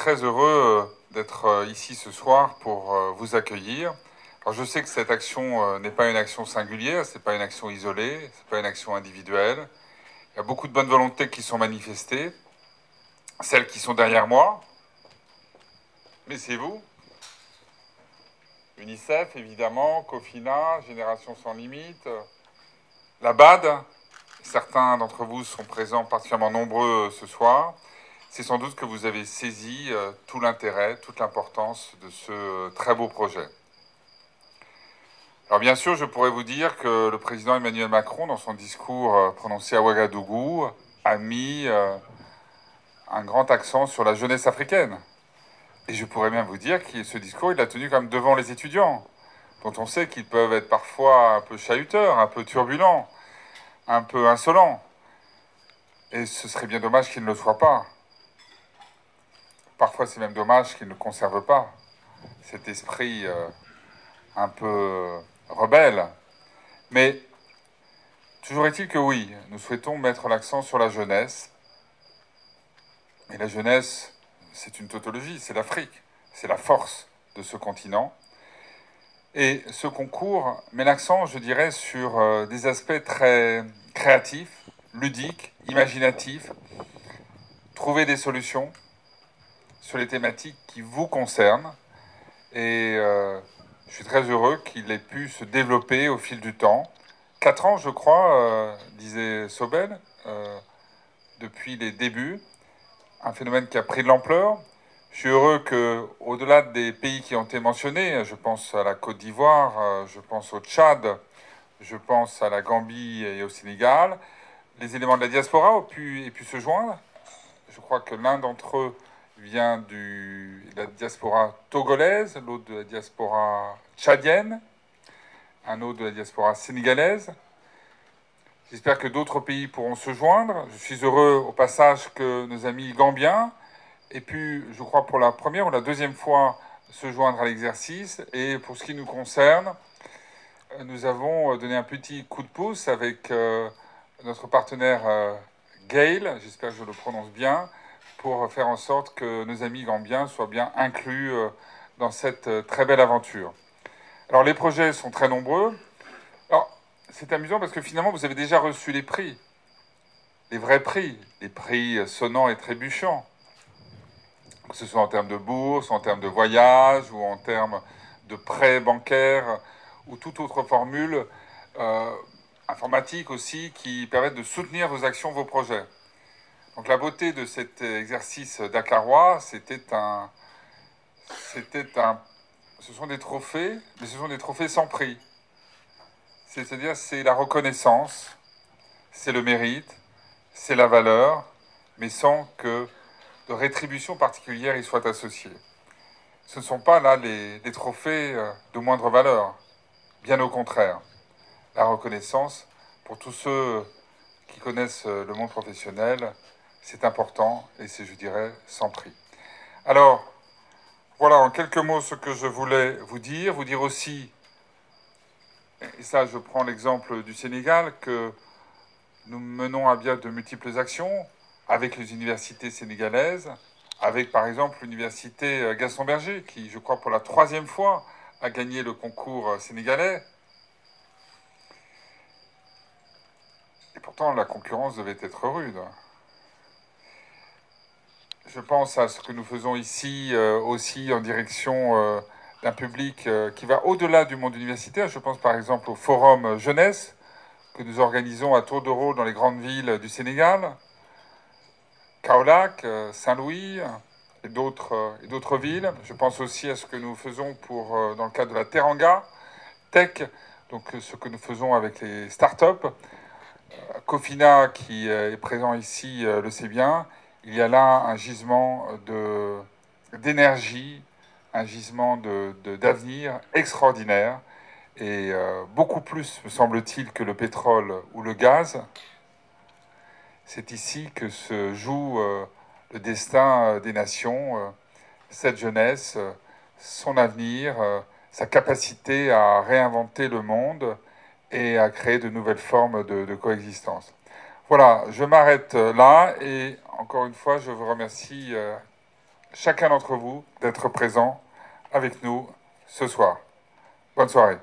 très heureux d'être ici ce soir pour vous accueillir. Alors je sais que cette action n'est pas une action singulière, c'est pas une action isolée, c'est pas une action individuelle. Il y a beaucoup de bonnes volontés qui sont manifestées, celles qui sont derrière moi, mais c'est vous, UNICEF évidemment, Cofina, Génération sans limite, la BAD. Certains d'entre vous sont présents particulièrement nombreux ce soir. C'est sans doute que vous avez saisi tout l'intérêt, toute l'importance de ce très beau projet. Alors bien sûr, je pourrais vous dire que le président Emmanuel Macron, dans son discours prononcé à Ouagadougou, a mis un grand accent sur la jeunesse africaine. Et je pourrais même vous dire que ce discours, il l'a tenu comme devant les étudiants, dont on sait qu'ils peuvent être parfois un peu chahuteurs, un peu turbulents, un peu insolents. Et ce serait bien dommage qu'ils ne le soient pas. Parfois, c'est même dommage qu'ils ne conservent pas cet esprit un peu rebelle. Mais toujours est-il que oui, nous souhaitons mettre l'accent sur la jeunesse. Et la jeunesse, c'est une tautologie, c'est l'Afrique, c'est la force de ce continent. Et ce concours met l'accent, je dirais, sur des aspects très créatifs, ludiques, imaginatifs, trouver des solutions sur les thématiques qui vous concernent. Et je suis très heureux qu'il ait pu se développer au fil du temps. 4 ans, je crois, disait Sobel, depuis les débuts. Un phénomène qui a pris de l'ampleur. Je suis heureux qu'au-delà des pays qui ont été mentionnés, je pense à la Côte d'Ivoire, je pense au Tchad, je pense à la Gambie et au Sénégal, les éléments de la diaspora aient pu se joindre. Je crois que l'un d'entre eux vient de la diaspora togolaise, l'autre de la diaspora tchadienne, un autre de la diaspora sénégalaise. J'espère que d'autres pays pourront se joindre. Je suis heureux au passage que nos amis gambiens aient pu, je crois pour la première ou la deuxième fois, se joindre à l'exercice. Et pour ce qui nous concerne, nous avons donné un petit coup de pouce avec notre partenaire Gail, j'espère que je le prononce bien, pour faire en sorte que nos amis gambiens soient bien inclus dans cette très belle aventure. Alors les projets sont très nombreux. Alors c'est amusant parce que finalement vous avez déjà reçu les vrais prix, les prix sonnants et trébuchants, que ce soit en termes de bourse, en termes de voyage ou en termes de prêts bancaires ou toute autre formule informatique aussi qui permettent de soutenir vos actions, vos projets. Donc la beauté de cet exercice dakarois, ce sont des trophées, mais ce sont des trophées sans prix. C'est-à-dire c'est la reconnaissance, c'est le mérite, c'est la valeur, mais sans que de rétribution particulière y soit associée. Ce ne sont pas là les trophées de moindre valeur, bien au contraire. La reconnaissance, pour tous ceux qui connaissent le monde professionnel, c'est important et c'est, je dirais, sans prix. Alors, voilà en quelques mots ce que je voulais vous dire aussi, et ça je prends l'exemple du Sénégal, que nous menons à bien de multiples actions avec les universités sénégalaises, avec par exemple l'université Gaston Berger, qui je crois pour la 3e fois a gagné le concours sénégalais. Et pourtant la concurrence devait être rude. Je pense à ce que nous faisons ici aussi en direction d'un public qui va au-delà du monde universitaire. Je pense par exemple au Forum Jeunesse que nous organisons à tour de rôle dans les grandes villes du Sénégal, Kaolack, Saint-Louis et d'autres villes. Je pense aussi à ce que nous faisons dans le cadre de la Teranga Tech, donc ce que nous faisons avec les startups. Cofina, qui est présent ici, le sait bien. Il y a là un gisement d'énergie, un gisement d'avenir extraordinaire, et beaucoup plus, me semble-t-il, que le pétrole ou le gaz. C'est ici que se joue le destin des nations, cette jeunesse, son avenir, sa capacité à réinventer le monde et à créer de nouvelles formes de coexistence. Voilà, je m'arrête là et encore une fois, je vous remercie chacun d'entre vous d'être présent avec nous ce soir. Bonne soirée.